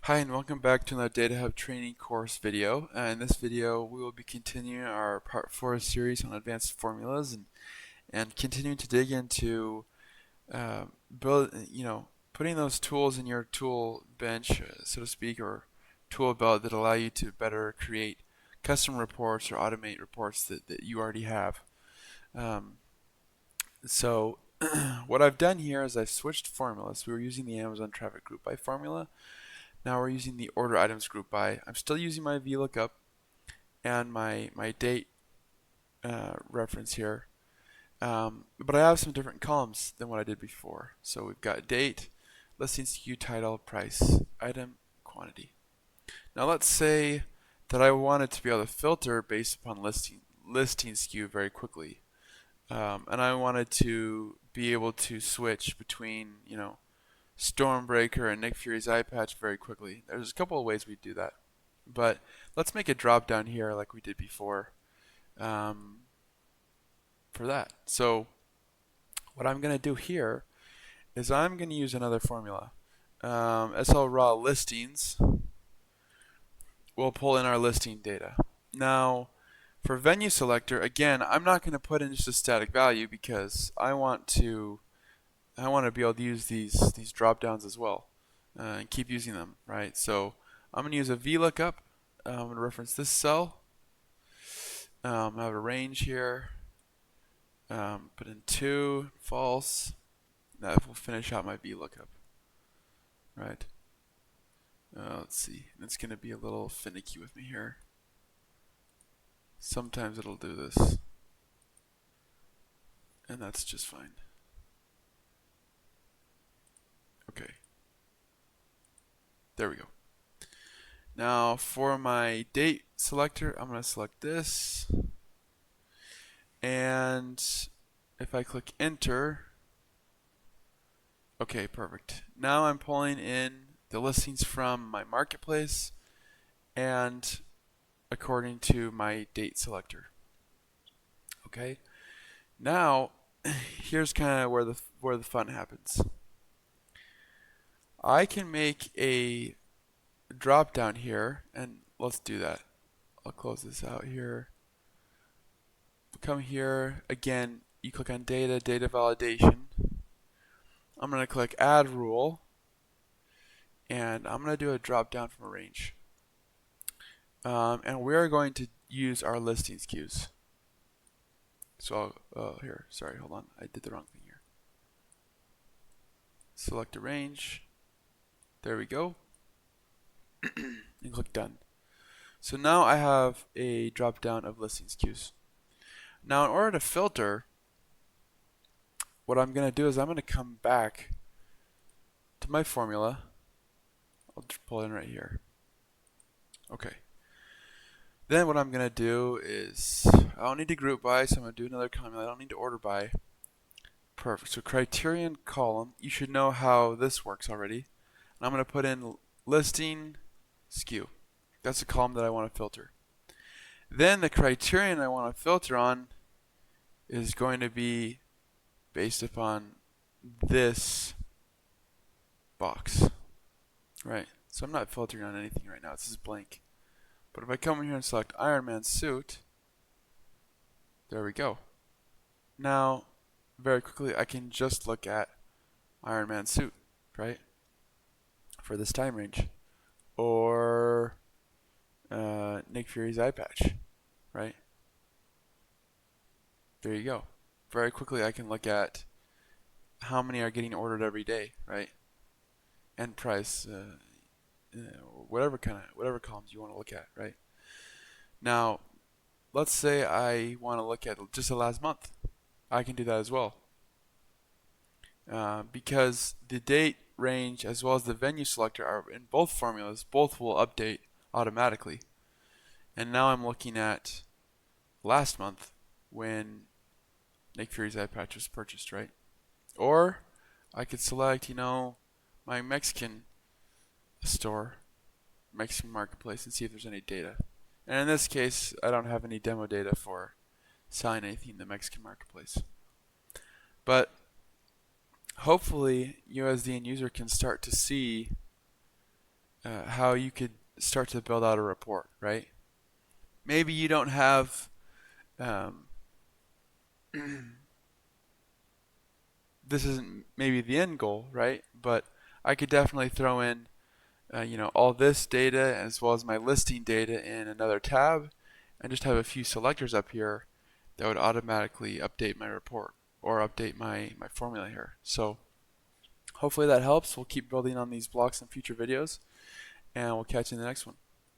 Hi and welcome back to another Data Hub training course video. In this video we will be continuing our part 4 series on advanced formulas and continuing to dig into uh, putting those tools in your tool bench, so to speak, or tool belt that allow you to better create custom reports or automate reports that you already have. Um, so what I've done here is I've switched formulas. We were using the Amazon traffic group by formula. Now we're using the order items group by. I'm still using my VLOOKUP and my date reference here, but I have some different columns than what I did before. So we've got date, listing SKU, title, price, item, quantity. Now let's say that I wanted to be able to filter based upon listing SKU very quickly, and I wanted to be able to switch between Stormbreaker and Nick Fury's eye patch very quickly. There's a couple of ways we do that. But let's make a drop down here like we did before um, for that. So what I'm going to do here is I'm going to use another formula. SL raw listings will pull in our listing data. Now for venue selector, again, I'm not going to put in just a static value because I want to be able to use these drop downs as well and keep using them, right? So I'm going to use a VLOOKUP. I'm going to reference this cell. I have a range here. Put in 2, false. That will finish out my VLOOKUP, right? Let's see. It's going to be a little finicky with me here. Sometimes it'll do this, and that's just fine. Okay. There we go. Now for my date selector, I'm going to select this. And if I click enter, okay, perfect. Now I'm pulling in the listings from my marketplace and according to my date selector. Okay. Now here's kind of where the fun happens. I can make a drop down here, and let's do that. I'll close this out here. Come here again. You click on data validation. I'm going to click add rule, and I'm going to do a drop down from a range. And we're going to use our listing SKUs. So here, sorry, hold on, I did the wrong thing here. Select a range. There we go. And click done. So now I have a drop down of listing SKUs. Now in order to filter, what I'm going to do is I'm going to come back to my formula. I'll just pull it in right here. Okay. Then what I'm going to do is, I don't need to group by, so I'm going to do another column. I don't need to order by. Perfect. So criterion column, you should know how this works already. And I'm going to put in listing SKU. That's the column that I want to filter. Then the criterion I want to filter on is going to be based upon this box. Right. So I'm not filtering on anything right now. This is blank. But if I come in here and select Iron Man suit, there we go. Now, very quickly, I can just look at Iron Man suit, right? For this time range. Or Nick Fury's eye patch, right? There you go. Very quickly, I can look at how many are getting ordered every day, right? And price, whatever columns you want to look at, right? Now, let's say I want to look at just the last month. I can do that as well. Because the date range as well as the venue selector are in both formulas, both will update automatically. And now I'm looking at last month when Nick Fury's eye patch was purchased, right? Or I could select, my Mexican store, Mexican marketplace, and see if there's any data. And in this case, I don't have any demo data for selling anything in the Mexican marketplace. But hopefully, you as the end user can start to see how you could start to build out a report, right? Maybe you don't have um, this isn't maybe the end goal, right? But I could definitely throw in all this data as well as my listing data in another tab and just have a few selectors up here that would automatically update my report or update my formula here. So hopefully that helps. We'll keep building on these blocks in future videos, and we'll catch you in the next one.